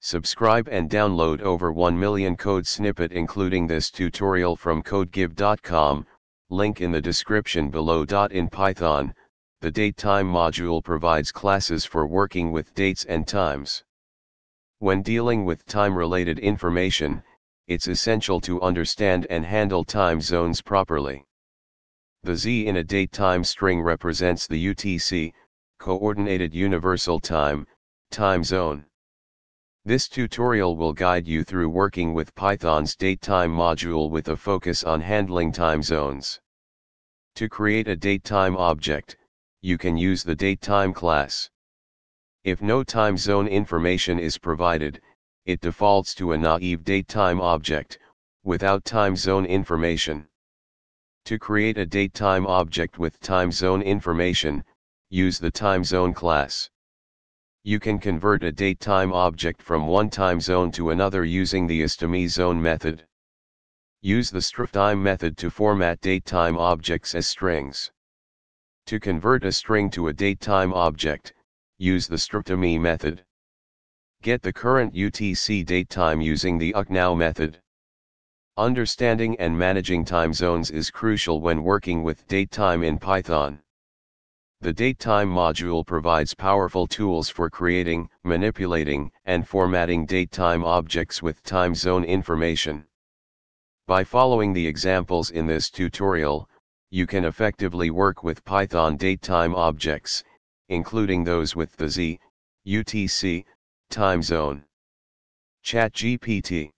Subscribe and download over 1 million code snippet including this tutorial from codegive.com, link in the description below. In Python, the datetime module provides classes for working with dates and times. When dealing with time-related information, it's essential to understand and handle time zones properly. The Z in a datetime string represents the UTC, Coordinated Universal Time, time zone. This tutorial will guide you through working with Python's datetime module with a focus on handling time zones. To create a datetime object, you can use the datetime class. If no time zone information is provided, it defaults to a naive datetime object, without time zone information. To create a datetime object with time zone information, use the timezone class. You can convert a datetime object from one time zone to another using the astimezone method. Use the strftime method to format datetime objects as strings. To convert a string to a datetime object, use the strptime method. Get the current UTC datetime using the ucknow method. Understanding and managing time zones is crucial when working with datetime in Python. The datetime module provides powerful tools for creating, manipulating, and formatting datetime objects with time zone information. By following the examples in this tutorial, you can effectively work with Python datetime objects, including those with the Z, UTC, time zone. ChatGPT